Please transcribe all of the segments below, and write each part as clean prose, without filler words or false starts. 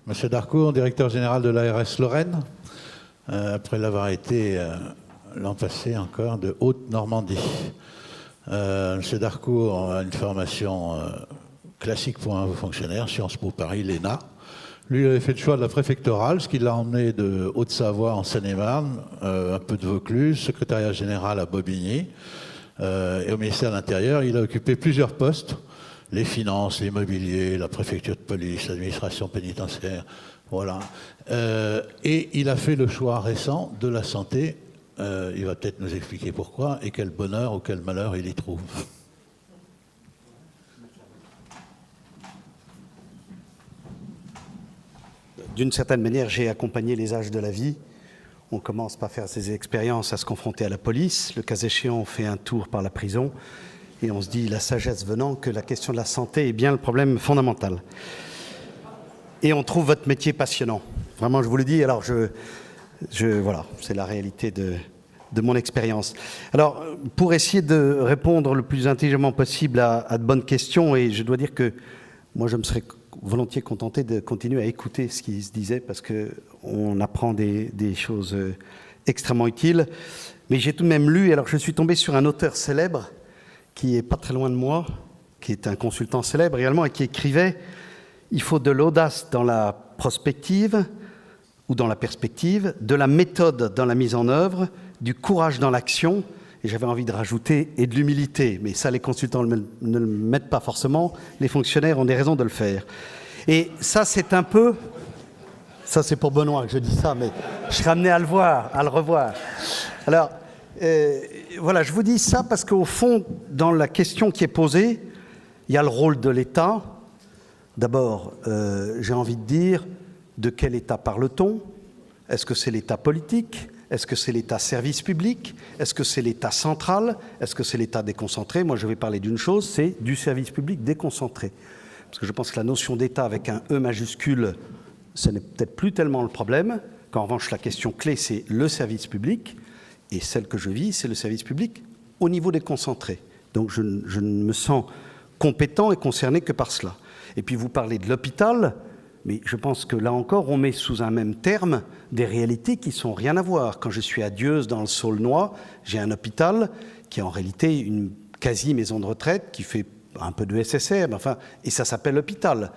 Monsieur Darcourt, directeur général de l'ARS Lorraine, après l'avoir été l'an passé encore de Haute-Normandie. Monsieur Darcourt a une formation classique pour un fonctionnaire, Sciences Po Paris, l'ENA. Lui, il avait fait le choix de la préfectorale, ce qui l'a emmené de Haute-Savoie en Seine-et-Marne, un peu de Vaucluse, secrétariat général à Bobigny. Et au ministère de l'Intérieur, il a occupé plusieurs postes, les finances, l'immobilier, la préfecture de police, l'administration pénitentiaire, voilà. Et il a fait le choix récent de la santé. Il va peut-être nous expliquer pourquoi et quel bonheur ou quel malheur il y trouve. D'une certaine manière, j'ai accompagné les âges de la vie. On commence par faire ses expériences à se confronter à la police. Le cas échéant, on fait un tour par la prison. Et on se dit, la sagesse venant, que la question de la santé est bien le problème fondamental. Et on trouve votre métier passionnant. Vraiment, je vous le dis. Alors, voilà, c'est la réalité de mon expérience. Alors, pour essayer de répondre le plus intelligemment possible à de bonnes questions, et je dois dire que moi, je me serais volontiers contenté de continuer à écouter ce qui se disait, parce qu'on apprend des choses extrêmement utiles. Mais j'ai tout de même lu, alors je suis tombé sur un auteur célèbre, qui est pas très loin de moi, qui est un consultant célèbre également, et qui écrivait « Il faut de l'audace dans la prospective, ou dans la perspective, de la méthode dans la mise en œuvre, du courage dans l'action, et j'avais envie de rajouter, et de l'humilité. Mais ça, les consultants ne le mettent pas forcément, les fonctionnaires ont des raisons de le faire. Et ça, c'est un peu... Ça, c'est pour Benoît que je dis ça, mais je serai amené à le voir, à le revoir. Alors, voilà, je vous dis ça parce qu'au fond, dans la question qui est posée, il y a le rôle de l'État. D'abord, j'ai envie de dire, de quel État parle-t-on ? Est-ce que c'est l'État politique ? Est-ce que c'est l'État service public ? Est-ce que c'est l'État central ? Est-ce que c'est l'État déconcentré ? Moi, je vais parler d'une chose, c'est du service public déconcentré. Parce que je pense que la notion d'État avec un E majuscule, ce n'est peut-être plus tellement le problème, qu'en revanche, la question clé, c'est le service public. Et celle que je vis, c'est le service public au niveau déconcentré. Donc, je ne me sens compétent et concerné que par cela. Et puis, vous parlez de l'hôpital. Mais je pense que là encore, on met sous un même terme des réalités qui sont rien à voir. Quand je suis à Dieuze, dans le Saulnois, j'ai un hôpital qui est en réalité une quasi-maison de retraite qui fait un peu de SSR, mais enfin, et ça s'appelle hôpital.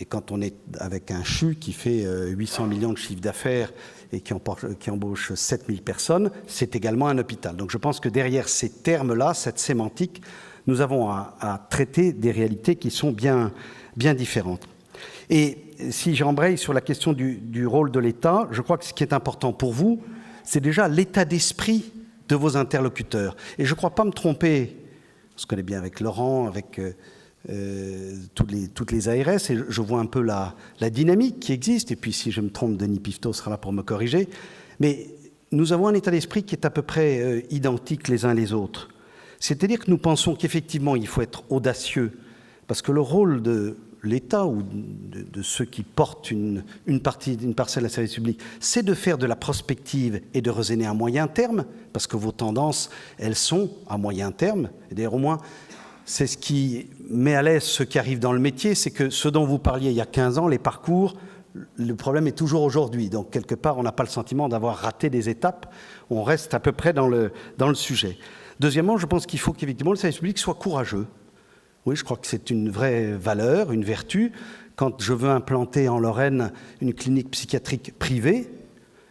Et quand on est avec un CHU qui fait 800 millions de chiffre d'affaires et qui embauche 7000 personnes, c'est également un hôpital. Donc je pense que derrière ces termes-là, cette sémantique, nous avons à traiter des réalités qui sont bien différentes. Et si j'embraye sur la question du rôle de l'État, je crois que ce qui est important pour vous, c'est déjà l'état d'esprit de vos interlocuteurs. Et je ne crois pas me tromper, on se connaît bien avec Laurent, avec toutes les ARS, et je vois un peu la dynamique qui existe, et puis si je me trompe, Denis Piveteau sera là pour me corriger, mais nous avons un état d'esprit qui est à peu près identique les uns les autres. C'est-à-dire que nous pensons qu'effectivement, il faut être audacieux, parce que le rôle de l'État ou de ceux qui portent une parcelle à service public, c'est de faire de la prospective et de raisonner à moyen terme, parce que vos tendances, elles sont à moyen terme. Et d'ailleurs, au moins, c'est ce qui met à l'aise ceux qui arrivent dans le métier, c'est que ce dont vous parliez il y a 15 ans, les parcours, le problème est toujours aujourd'hui. Donc, quelque part, on n'a pas le sentiment d'avoir raté des étapes. On reste à peu près dans le sujet. Deuxièmement, je pense qu'il faut qu'effectivement le service public soit courageux. Oui, je crois que c'est une vraie valeur, une vertu. Quand je veux implanter en Lorraine une clinique psychiatrique privée,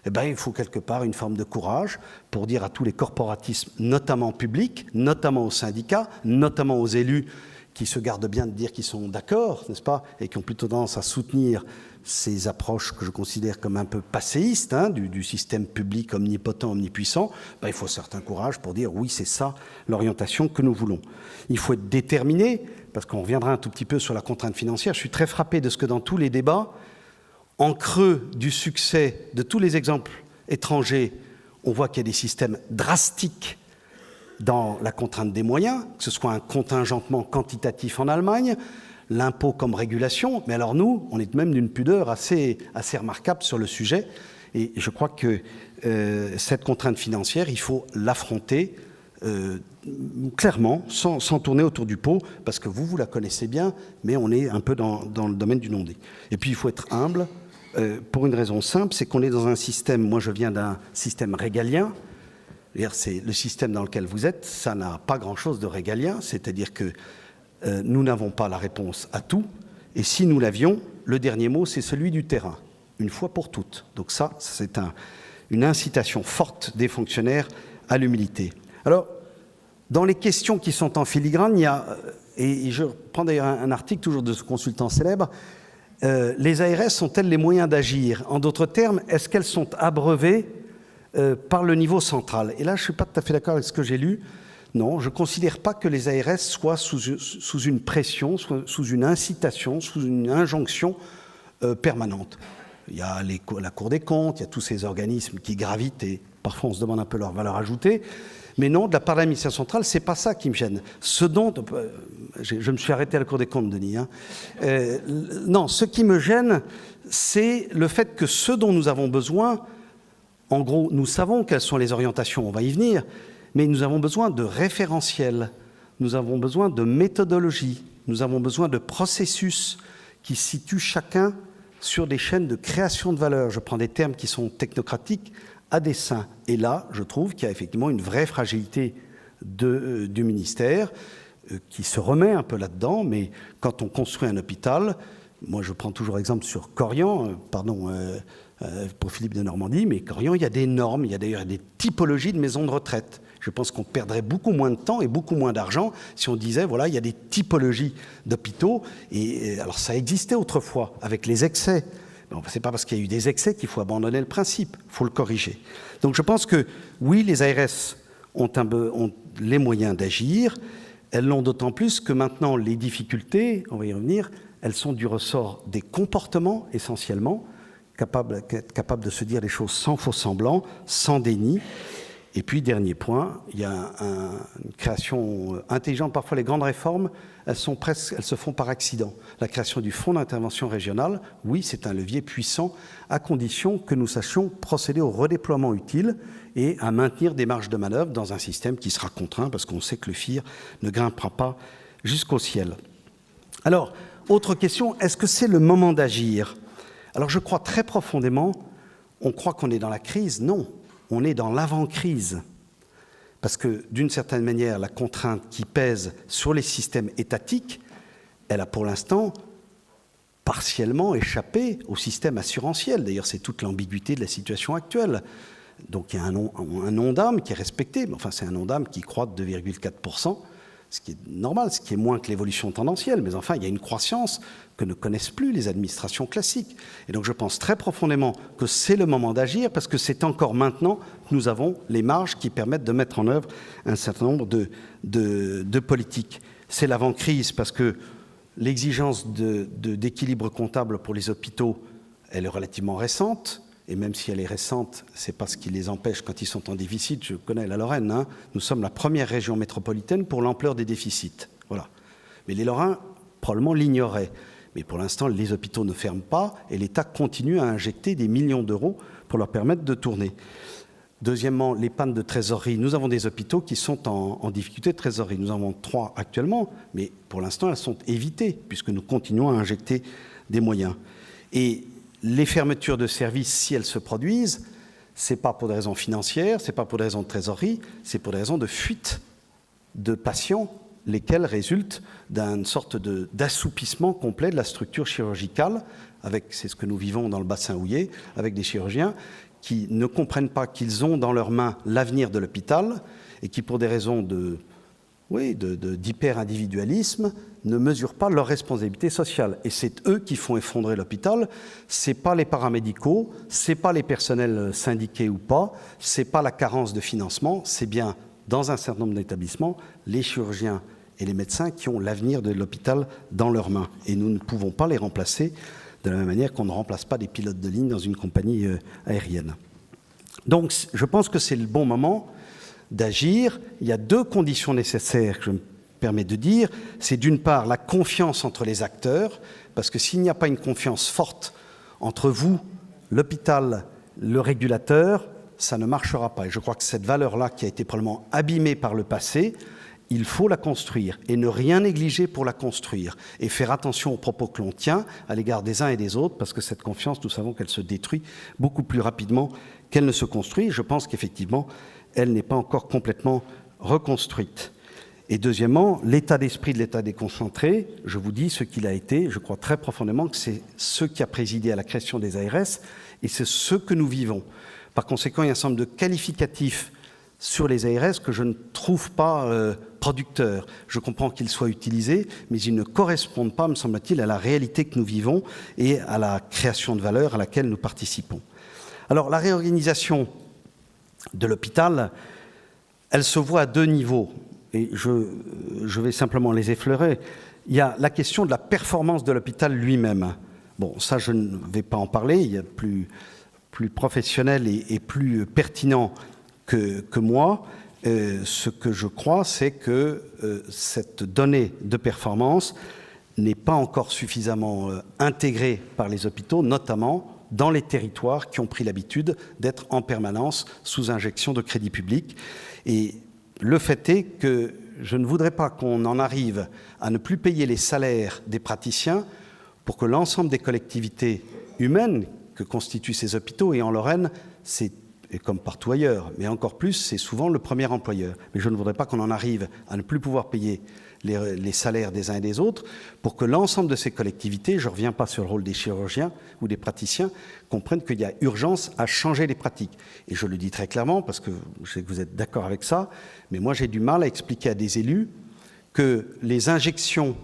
eh ben, il faut quelque part une forme de courage pour dire à tous les corporatismes, notamment publics, notamment aux syndicats, notamment aux élus, qui se gardent bien de dire qu'ils sont d'accord, n'est-ce pas, et qui ont plutôt tendance à soutenir ces approches que je considère comme un peu passéistes, du système public omnipotent, omnipuissant, ben, il faut un certain courage pour dire oui, c'est ça l'orientation que nous voulons. Il faut être déterminé, parce qu'on reviendra un tout petit peu sur la contrainte financière. Je suis très frappé de ce que dans tous les débats, en creux du succès de tous les exemples étrangers, on voit qu'il y a des systèmes drastiques dans la contrainte des moyens, que ce soit un contingentement quantitatif en Allemagne, l'impôt comme régulation, mais alors nous, on est même d'une pudeur assez remarquable sur le sujet, et je crois que cette contrainte financière, il faut l'affronter clairement, sans tourner autour du pot, parce que vous la connaissez bien, mais on est un peu dans le domaine du non-dit. Et puis il faut être humble, pour une raison simple, c'est qu'on est dans un système, moi je viens d'un système régalien, c'est le système dans lequel vous êtes, ça n'a pas grand-chose de régalien, c'est-à-dire que nous n'avons pas la réponse à tout, et si nous l'avions, le dernier mot, c'est celui du terrain, une fois pour toutes. Donc ça, c'est une incitation forte des fonctionnaires à l'humilité. Alors, dans les questions qui sont en filigrane, il y a, et je prends d'ailleurs un article toujours de ce consultant célèbre, les ARS ont-elles les moyens d'agir? En d'autres termes, est-ce qu'elles sont abreuvées par le niveau central? Et là, je ne suis pas tout à fait d'accord avec ce que j'ai lu. Non, je ne considère pas que les ARS soient sous une pression, sous une incitation, sous une injonction permanente. Il y a la Cour des comptes, il y a tous ces organismes qui gravitent et parfois on se demande un peu leur valeur ajoutée. Mais non, de la part de l'administration centrale, ce n'est pas ça qui me gêne. Ce dont... Je me suis arrêté à la Cour des comptes, Denis. Non, ce qui me gêne, c'est le fait que ce dont nous avons besoin, en gros, nous savons quelles sont les orientations, on va y venir, mais nous avons besoin de référentiels, nous avons besoin de méthodologie, nous avons besoin de processus qui situent chacun sur des chaînes de création de valeur. Je prends des termes qui sont technocratiques à dessein. Et là, je trouve qu'il y a effectivement une vraie fragilité du ministère qui se remet un peu là-dedans, mais quand on construit un hôpital, moi je prends toujours exemple sur Corian, pour Philippe de Normandie, mais Corian, il y a des normes, il y a d'ailleurs des typologies de maisons de retraite. Je pense qu'on perdrait beaucoup moins de temps et beaucoup moins d'argent si on disait, voilà, il y a des typologies d'hôpitaux. Et alors, ça existait autrefois, avec les excès. Bon, ce n'est pas parce qu'il y a eu des excès qu'il faut abandonner le principe, il faut le corriger. Donc, je pense que, oui, les ARS ont les moyens d'agir. Elles l'ont d'autant plus que maintenant, les difficultés, on va y revenir, elles sont du ressort des comportements, essentiellement, capables de se dire les choses sans faux semblant, sans déni. Et puis, dernier point, il y a une création intelligente. Parfois, les grandes réformes, elles se font par accident. La création du fonds d'intervention régional, oui, c'est un levier puissant, à condition que nous sachions procéder au redéploiement utile et à maintenir des marges de manœuvre dans un système qui sera contraint, parce qu'on sait que le FIR ne grimpera pas jusqu'au ciel. Alors, autre question, est-ce que c'est le moment d'agir? Alors, je crois très profondément, on croit qu'on est dans la crise, non. On est dans l'avant-crise, parce que d'une certaine manière, la contrainte qui pèse sur les systèmes étatiques, elle a pour l'instant partiellement échappé au système assurantiel. D'ailleurs, c'est toute l'ambiguïté de la situation actuelle. Donc il y a un ONDAM qui est respecté, mais enfin c'est un ONDAM qui croît de 2,4%, ce qui est normal, ce qui est moins que l'évolution tendancielle, mais enfin il y a une croissance que ne connaissent plus les administrations classiques. Et donc je pense très profondément que c'est le moment d'agir, parce que c'est encore maintenant que nous avons les marges qui permettent de mettre en œuvre un certain nombre de politiques. C'est l'avant-crise, parce que l'exigence d'équilibre comptable pour les hôpitaux, elle est relativement récente, et même si elle est récente, ce n'est pas ce qui les empêche quand ils sont en déficit. Je connais la Lorraine, hein, nous sommes la première région métropolitaine pour l'ampleur des déficits. Voilà. Mais les Lorrains probablement l'ignoraient. Mais pour l'instant, les hôpitaux ne ferment pas et l'État continue à injecter des millions d'euros pour leur permettre de tourner. Deuxièmement, les pannes de trésorerie. Nous avons des hôpitaux qui sont en difficulté de trésorerie. Nous en avons 3 actuellement, mais pour l'instant, elles sont évitées puisque nous continuons à injecter des moyens. Et les fermetures de services, si elles se produisent, ce n'est pas pour des raisons financières, ce n'est pas pour des raisons de trésorerie, c'est pour des raisons de fuite de patients, lesquels résultent d'une sorte d'assoupissement complet de la structure chirurgicale, c'est ce que nous vivons dans le bassin houillé, avec des chirurgiens qui ne comprennent pas qu'ils ont dans leurs mains l'avenir de l'hôpital et qui, pour des raisons d'hyper-individualisme, ne mesurent pas leur responsabilité sociale. Et c'est eux qui font effondrer l'hôpital. Ce n'est pas les paramédicaux, ce n'est pas les personnels syndiqués ou pas, ce n'est pas la carence de financement, c'est bien, dans un certain nombre d'établissements, les chirurgiens et les médecins qui ont l'avenir de l'hôpital dans leurs mains. Et nous ne pouvons pas les remplacer de la même manière qu'on ne remplace pas des pilotes de ligne dans une compagnie aérienne. Donc, je pense que c'est le bon moment d'agir. Il y a 2 conditions nécessaires que je me permets de dire. C'est d'une part la confiance entre les acteurs, parce que s'il n'y a pas une confiance forte entre vous, l'hôpital, le régulateur, ça ne marchera pas. Et je crois que cette valeur-là, qui a été probablement abîmée par le passé, il faut la construire et ne rien négliger pour la construire et faire attention aux propos que l'on tient à l'égard des uns et des autres, parce que cette confiance, nous savons qu'elle se détruit beaucoup plus rapidement qu'elle ne se construit. Je pense qu'effectivement, elle n'est pas encore complètement reconstruite. Et deuxièmement, l'état d'esprit de l'État déconcentré, je vous dis ce qu'il a été, je crois très profondément que c'est ce qui a présidé à la création des ARS et c'est ce que nous vivons. Par conséquent, il y a un certain nombre de qualificatifs sur les ARS que je ne trouve pas producteurs. Je comprends qu'ils soient utilisés, mais ils ne correspondent pas, me semble-t-il, à la réalité que nous vivons et à la création de valeur à laquelle nous participons. Alors, la réorganisation de l'hôpital, elle se voit à deux niveaux, et je vais simplement les effleurer. Il y a la question de la performance de l'hôpital lui-même. Bon, ça, je ne vais pas en parler, il y a plus professionnel et plus pertinent que moi. Ce que je crois, c'est que cette donnée de performance n'est pas encore suffisamment intégrée par les hôpitaux, notamment dans les territoires qui ont pris l'habitude d'être en permanence sous injection de crédit public. Et le fait est que je ne voudrais pas qu'on en arrive à ne plus payer les salaires des praticiens pour que l'ensemble des collectivités humaines que constituent ces hôpitaux, et en Lorraine, c'est comme partout ailleurs, mais encore plus, c'est souvent le premier employeur. Mais je ne voudrais pas qu'on en arrive à ne plus pouvoir payer les salaires des uns et des autres pour que l'ensemble de ces collectivités, je ne reviens pas sur le rôle des chirurgiens ou des praticiens, comprennent qu'il y a urgence à changer les pratiques. Et je le dis très clairement, parce que je sais que vous êtes d'accord avec ça, mais moi j'ai du mal à expliquer à des élus que les injections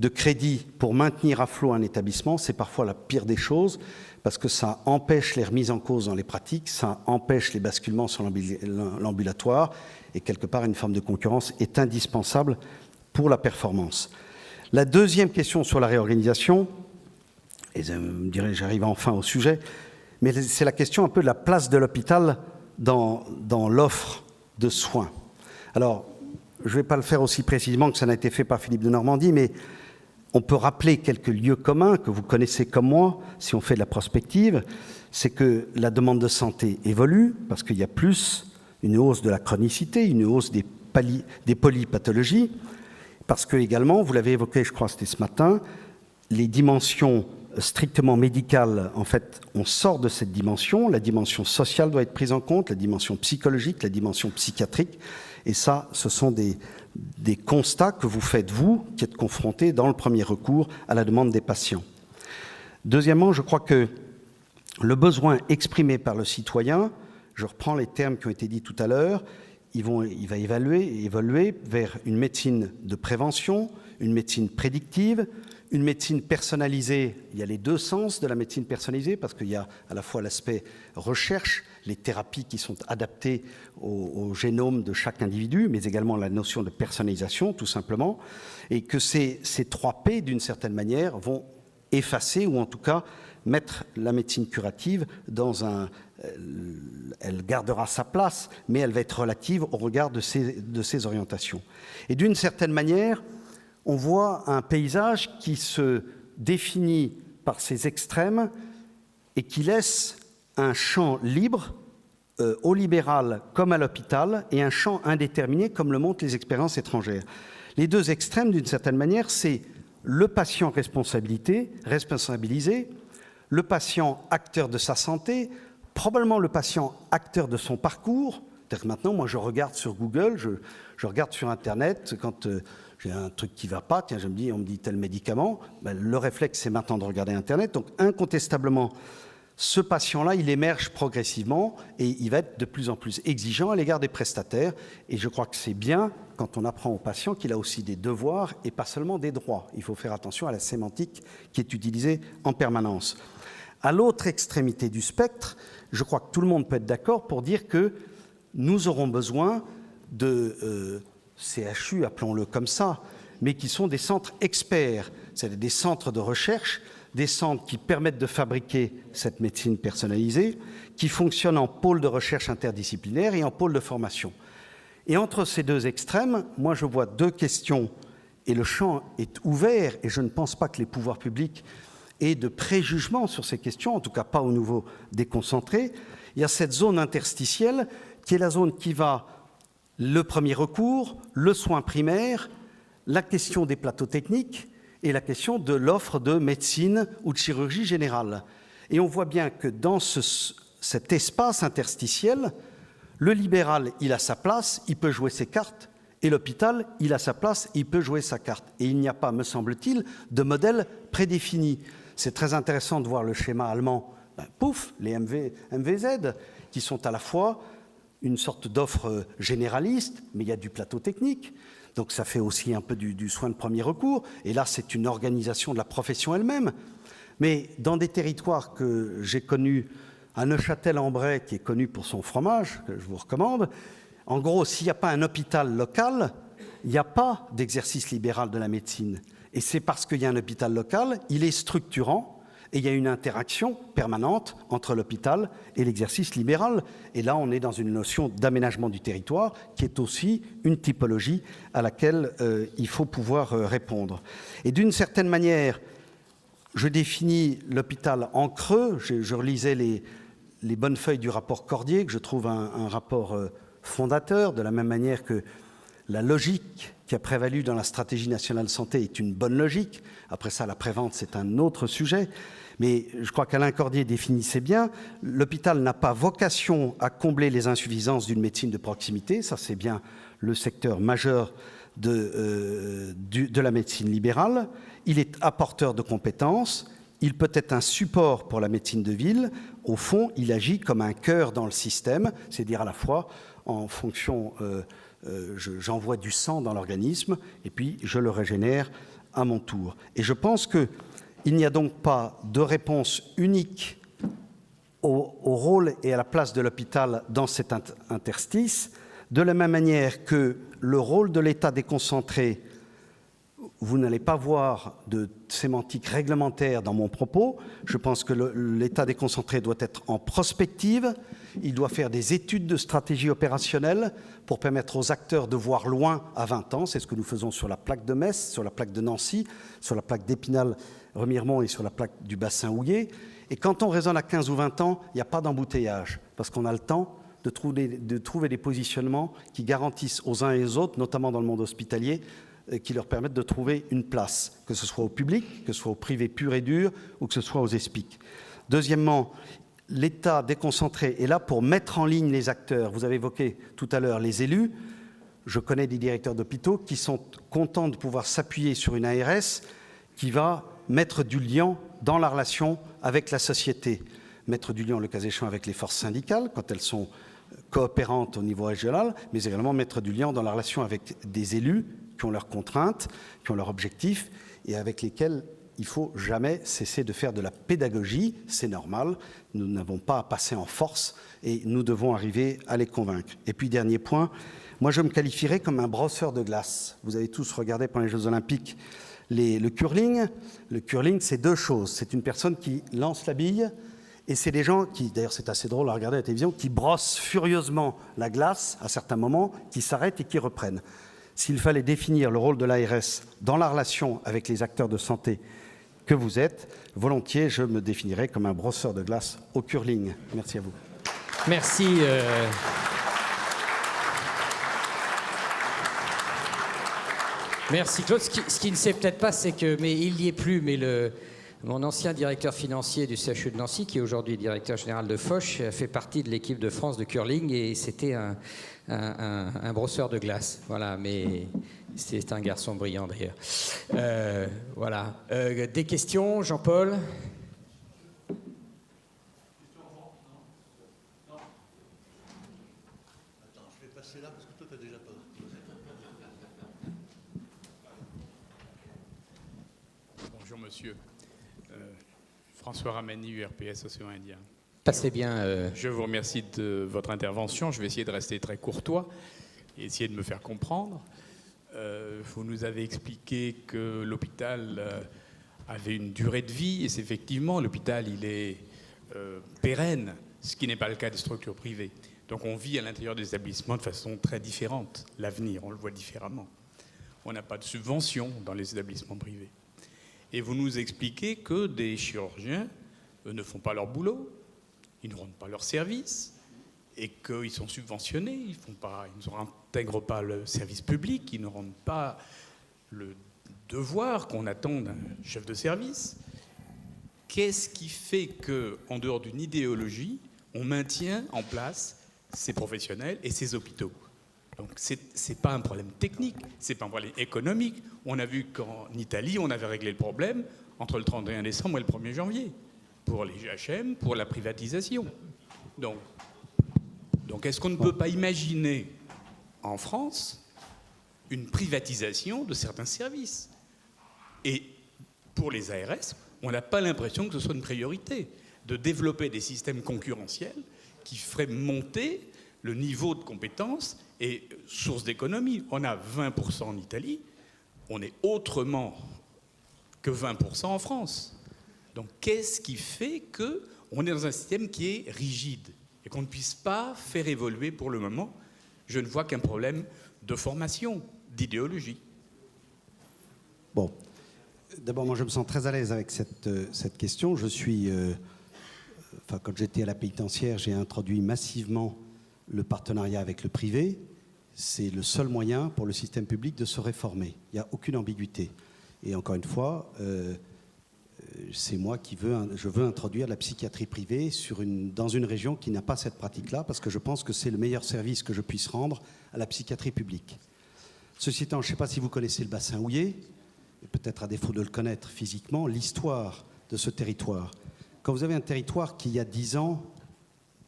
de crédit pour maintenir à flot un établissement, c'est parfois la pire des choses, parce que ça empêche les remises en cause dans les pratiques, ça empêche les basculements sur l'ambulatoire, et quelque part une forme de concurrence est indispensable pour la performance. La deuxième question sur la réorganisation, et je me dirais, j'arrive enfin au sujet, mais c'est la question un peu de la place de l'hôpital dans l'offre de soins. Alors, je ne vais pas le faire aussi précisément que ça n'a été fait par Philippe de Normandie, mais on peut rappeler quelques lieux communs que vous connaissez comme moi, si on fait de la prospective, c'est que la demande de santé évolue, parce qu'il y a plus une hausse de la chronicité, une hausse des polypathologies, parce que également, vous l'avez évoqué, je crois, c'était ce matin, les dimensions strictement médicales, en fait, on sort de cette dimension, la dimension sociale doit être prise en compte, la dimension psychologique, la dimension psychiatrique, et ça, ce sont des constats que vous faites, vous, qui êtes confrontés dans le premier recours à la demande des patients. Deuxièmement, je crois que le besoin exprimé par le citoyen, je reprends les termes qui ont été dits tout à l'heure, il va évoluer vers une médecine de prévention, une médecine prédictive, une médecine personnalisée. Il y a les deux sens de la médecine personnalisée, parce qu'il y a à la fois l'aspect recherche, les thérapies qui sont adaptées au génome de chaque individu, mais également la notion de personnalisation, tout simplement, et que ces 3 P, d'une certaine manière, vont effacer, ou en tout cas mettre la médecine curative dans un... Elle gardera sa place, mais elle va être relative au regard de ces orientations. Et d'une certaine manière, on voit un paysage qui se définit par ces extrêmes et qui laisse un champ libre au libéral comme à l'hôpital et un champ indéterminé comme le montrent les expériences étrangères. Les deux extrêmes, d'une certaine manière, c'est le patient responsabilisé, le patient acteur de sa santé, probablement le patient acteur de son parcours. C'est-à-dire que maintenant, moi, je regarde sur Google, je regarde sur Internet, quand j'ai un truc qui ne va pas, tiens, on me dit tel médicament, ben, le réflexe, c'est maintenant de regarder Internet. Donc, incontestablement, ce patient-là, il émerge progressivement et il va être de plus en plus exigeant à l'égard des prestataires. Et je crois que c'est bien, quand on apprend au patient, qu'il a aussi des devoirs et pas seulement des droits. Il faut faire attention à la sémantique qui est utilisée en permanence. À l'autre extrémité du spectre, je crois que tout le monde peut être d'accord pour dire que nous aurons besoin de CHU, appelons-le comme ça, mais qui sont des centres experts, c'est-à-dire des centres de recherche, des centres qui permettent de fabriquer cette médecine personnalisée, qui fonctionnent en pôle de recherche interdisciplinaire et en pôle de formation. Et entre ces deux extrêmes, moi je vois deux questions, et le champ est ouvert, et je ne pense pas que les pouvoirs publics aient de préjugement sur ces questions, en tout cas pas au niveau déconcentré. Il y a cette zone interstitielle qui est la zone qui va le premier recours, le soin primaire, la question des plateaux techniques et la question de l'offre de médecine ou de chirurgie générale. Et on voit bien que dans cet espace interstitiel, le libéral, il a sa place, il peut jouer ses cartes, et l'hôpital, il a sa place, il peut jouer sa carte. Et il n'y a pas, me semble-t-il, de modèle prédéfini. C'est très intéressant de voir le schéma allemand, pouf, les MVZ, qui sont à la fois une sorte d'offre généraliste, mais il y a du plateau technique. Donc ça fait aussi un peu du soin de premier recours. Et là, c'est une organisation de la profession elle-même. Mais dans des territoires que j'ai connus, à Neuchâtel-en-Bray, qui est connu pour son fromage, que je vous recommande, en gros, s'il n'y a pas un hôpital local, il n'y a pas d'exercice libéral de la médecine. Et c'est parce qu'il y a un hôpital local, il est structurant, et il y a une interaction permanente entre l'hôpital et l'exercice libéral. Et là, on est dans une notion d'aménagement du territoire qui est aussi une typologie à laquelle il faut pouvoir répondre. Et d'une certaine manière, je définis l'hôpital en creux. Je relisais les bonnes feuilles du rapport Cordier, que je trouve un rapport fondateur, de la même manière que la logique qui a prévalu dans la stratégie nationale de santé est une bonne logique. Après ça, la prévente, c'est un autre sujet. Mais je crois qu'Alain Cordier définissait bien, l'hôpital n'a pas vocation à combler les insuffisances d'une médecine de proximité. Ça, c'est bien le secteur majeur de la médecine libérale. Il est apporteur de compétences. Il peut être un support pour la médecine de ville. Au fond, il agit comme un cœur dans le système, c'est-à-dire à la fois en fonction... j'envoie du sang dans l'organisme et puis je le régénère à mon tour. Et je pense qu'il n'y a donc pas de réponse unique au rôle et à la place de l'hôpital dans cet interstice, de la même manière que le rôle de l'État déconcentré, vous n'allez pas voir de sémantique réglementaire dans mon propos. Je pense que l'État déconcentré doit être en prospective. Il doit faire des études de stratégie opérationnelle pour permettre aux acteurs de voir loin à 20 ans. C'est ce que nous faisons sur la plaque de Metz, sur la plaque de Nancy, sur la plaque d'Épinal-Remiremont et sur la plaque du bassin houiller. Et quand on raisonne à 15 ou 20 ans, il n'y a pas d'embouteillage, parce qu'on a le temps de trouver des positionnements qui garantissent aux uns et aux autres, notamment dans le monde hospitalier, qui leur permettent de trouver une place, que ce soit au public, que ce soit au privé pur et dur, ou que ce soit aux ESPIC. Deuxièmement, l'État déconcentré est là pour mettre en ligne les acteurs. Vous avez évoqué tout à l'heure les élus. Je connais des directeurs d'hôpitaux qui sont contents de pouvoir s'appuyer sur une ARS qui va mettre du lien dans la relation avec la société. Mettre du lien, le cas échéant, avec les forces syndicales, quand elles sont coopérantes au niveau régional, mais également mettre du lien dans la relation avec des élus qui ont leurs contraintes, qui ont leurs objectifs, et avec lesquels il ne faut jamais cesser de faire de la pédagogie. C'est normal, nous n'avons pas à passer en force, et nous devons arriver à les convaincre. Et puis, dernier point, moi je me qualifierais comme un brosseur de glace. Vous avez tous regardé pendant les Jeux Olympiques le curling. Le curling, c'est deux choses. C'est une personne qui lance la bille, et c'est des gens qui, d'ailleurs c'est assez drôle à regarder à la télévision, qui brossent furieusement la glace à certains moments, qui s'arrêtent et qui reprennent. S'il fallait définir le rôle de l'ARS dans la relation avec les acteurs de santé que vous êtes, volontiers, je me définirais comme un brosseur de glace au curling. Merci à vous. Merci. Merci Claude. Ce qui ne sait peut-être pas, c'est que, mais il n'y est plus, mais mon ancien directeur financier du CHU de Nancy, qui est aujourd'hui directeur général de Foch, fait partie de l'équipe de France de curling et c'était un brosseur de glace. Voilà, mais c'est un garçon brillant d'ailleurs. Voilà. Des questions, Jean-Paul ? Bonjour monsieur. François Ramani, URPS Océan Indien. Passez bien. Je vous remercie de votre intervention. Je vais essayer de rester très courtois et essayer de me faire comprendre. Vous nous avez expliqué que l'hôpital avait une durée de vie, et c'est effectivement, l'hôpital, il est pérenne, ce qui n'est pas le cas des structures privées. Donc on vit à l'intérieur des établissements de façon très différente. L'avenir, on le voit différemment. On n'a pas de subvention dans les établissements privés. Et vous nous expliquez que des chirurgiens ne font pas leur boulot, ils ne rendent pas leur service, et qu'ils sont subventionnés, ils ne intègrent pas le service public, ils ne rendent pas le devoir qu'on attend d'un chef de service. Qu'est-ce qui fait qu'en dehors d'une idéologie, on maintient en place ces professionnels et ces hôpitaux? Donc c'est pas un problème technique, c'est pas un problème économique. On a vu qu'en Italie, on avait réglé le problème entre le 31 décembre et le 1er janvier, pour les GHM, pour la privatisation. Donc est-ce qu'on ne peut pas imaginer en France une privatisation de certains services? Et pour les ARS, on n'a pas l'impression que ce soit une priorité de développer des systèmes concurrentiels qui feraient monter le niveau de compétences et source d'économie. On a 20% en Italie, on est autrement que 20% en France. Donc qu'est-ce qui fait qu'on est dans un système qui est rigide et qu'on ne puisse pas faire évoluer pour le moment? Je ne vois qu'un problème de formation, d'idéologie. Bon, d'abord, moi je me sens très à l'aise avec cette question. Je suis, quand j'étais à la pénitentiaire, j'ai introduit massivement le partenariat avec le privé. C'est le seul moyen pour le système public de se réformer. Il n'y a aucune ambiguïté. Et encore une fois, c'est moi je veux introduire la psychiatrie privée dans une région qui n'a pas cette pratique-là, parce que je pense que c'est le meilleur service que je puisse rendre à la psychiatrie publique. Ceci étant, je ne sais pas si vous connaissez le bassin houillé, et peut-être à défaut de le connaître physiquement, l'histoire de ce territoire. Quand vous avez un territoire qui, il y a 10 ans,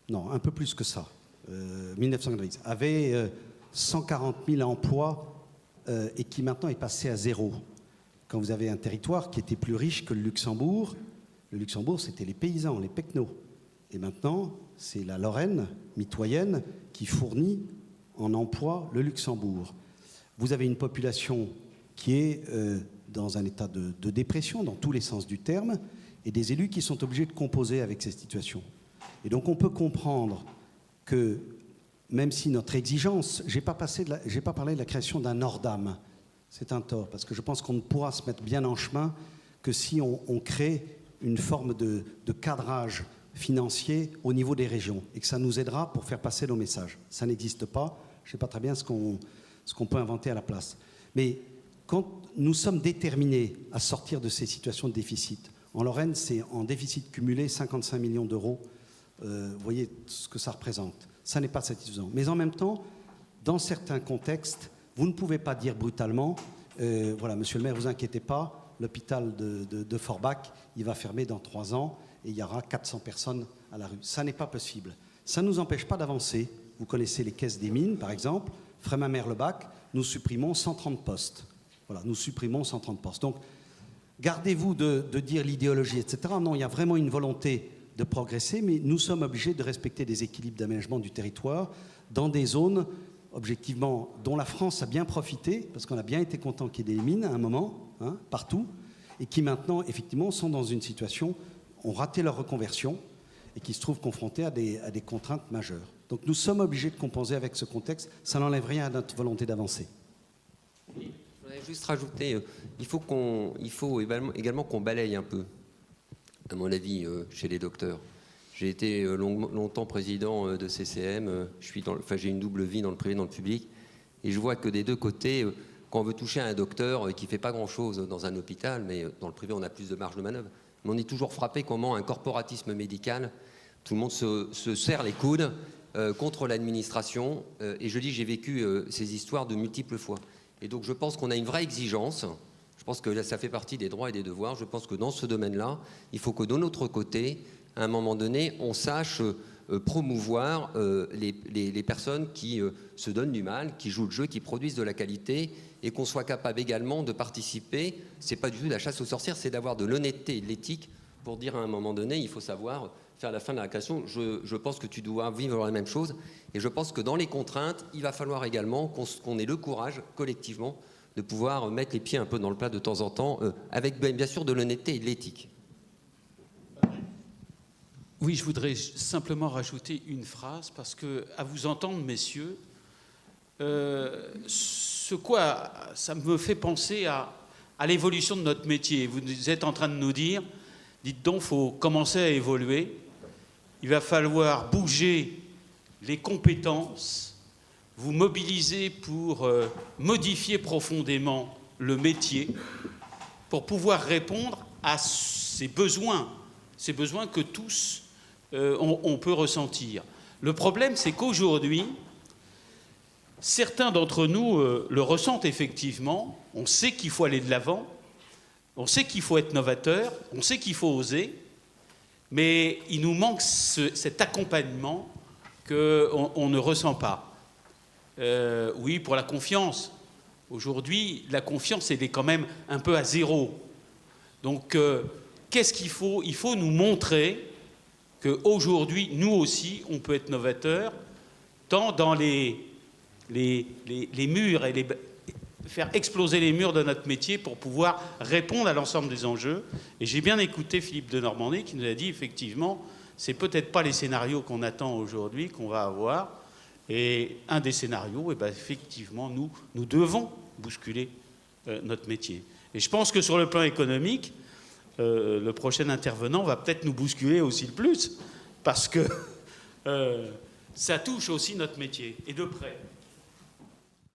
non, un peu plus que ça, 1990, avait 140 000 emplois et qui maintenant est passé à 0. Quand vous avez un territoire qui était plus riche que le Luxembourg, c'était les paysans, les pecnos. Et maintenant, c'est la Lorraine mitoyenne qui fournit en emploi le Luxembourg. Vous avez une population qui est dans un état de dépression, dans tous les sens du terme, et des élus qui sont obligés de composer avec ces situations. Et donc on peut comprendre que, même si notre exigence, j'ai pas parlé de la création d'un ORDAM, c'est un tort, parce que je pense qu'on ne pourra se mettre bien en chemin que si on crée une forme de cadrage financier au niveau des régions, et que ça nous aidera pour faire passer nos messages. Ça n'existe pas, je ne sais pas très bien ce qu'on peut inventer à la place. Mais quand nous sommes déterminés à sortir de ces situations de déficit, en Lorraine, c'est en déficit cumulé 55 millions d'euros, vous voyez ce que ça représente. Ça n'est pas satisfaisant. Mais en même temps, dans certains contextes, vous ne pouvez pas dire brutalement, voilà, monsieur le maire, vous inquiétez pas, l'hôpital de Forbach, il va fermer dans 3 ans et il y aura 400 personnes à la rue. Ça n'est pas possible. Ça ne nous empêche pas d'avancer. Vous connaissez les caisses des mines, par exemple. Frémin-Merlebach, nous supprimons 130 postes. Voilà, nous supprimons 130 postes. Donc, gardez-vous de dire l'idéologie, etc. Non, il y a vraiment une volonté de progresser, mais nous sommes obligés de respecter des équilibres d'aménagement du territoire dans des zones, objectivement, dont la France a bien profité, parce qu'on a bien été content qu'il y ait des mines à un moment, hein, partout, et qui maintenant, effectivement, sont dans une situation, ont raté leur reconversion, et qui se trouvent confrontés à des contraintes majeures. Donc nous sommes obligés de composer avec ce contexte, ça n'enlève rien à notre volonté d'avancer. Je voudrais juste rajouter, il faut également qu'on balaye un peu, à mon avis, chez les docteurs. J'ai été longtemps président de CCM, j'ai une double vie dans le privé et dans le public, et je vois que des deux côtés, quand on veut toucher à un docteur qui ne fait pas grand-chose dans un hôpital, mais dans le privé on a plus de marge de manœuvre, mais on est toujours frappé comment un corporatisme médical, tout le monde se serre les coudes contre l'administration, et je dis j'ai vécu ces histoires de multiples fois. Et donc je pense qu'on a une vraie exigence, je pense que ça fait partie des droits et des devoirs, je pense que dans ce domaine-là, il faut que de notre côté, à un moment donné, on sache promouvoir les personnes qui se donnent du mal, qui jouent le jeu, qui produisent de la qualité, et qu'on soit capable également de participer, c'est pas du tout de la chasse aux sorcières, c'est d'avoir de l'honnêteté et de l'éthique pour dire à un moment donné, il faut savoir faire la fin de la récréation. Je pense que tu dois vivre la même chose, et je pense que dans les contraintes, il va falloir également qu'on ait le courage, collectivement, de pouvoir mettre les pieds un peu dans le plat de temps en temps, avec bien sûr de l'honnêteté et de l'éthique. Oui, je voudrais simplement rajouter une phrase, parce que, à vous entendre, messieurs, ça me fait penser à l'évolution de notre métier. Vous êtes en train de nous dire, dites donc, il faut commencer à évoluer, il va falloir bouger les compétences, vous mobilisez pour modifier profondément le métier, pour pouvoir répondre à ces besoins que tous on peut ressentir. Le problème, c'est qu'aujourd'hui, certains d'entre nous le ressentent effectivement. On sait qu'il faut aller de l'avant, on sait qu'il faut être novateur, on sait qu'il faut oser, mais il nous manque cet accompagnement qu'on ne ressent pas. Oui, pour la confiance. Aujourd'hui, la confiance, elle est quand même un peu à zéro. Donc, qu'est-ce qu'il faut ? Il faut nous montrer qu'aujourd'hui, nous aussi, on peut être novateur, tant dans les murs et faire exploser les murs de notre métier pour pouvoir répondre à l'ensemble des enjeux. Et j'ai bien écouté Philippe de Normandie qui nous a dit, effectivement, c'est peut-être pas les scénarios qu'on attend aujourd'hui qu'on va avoir. Et un des scénarios, effectivement, nous devons bousculer notre métier. Et je pense que sur le plan économique, le prochain intervenant va peut-être nous bousculer aussi le plus, parce que ça touche aussi notre métier, et de près.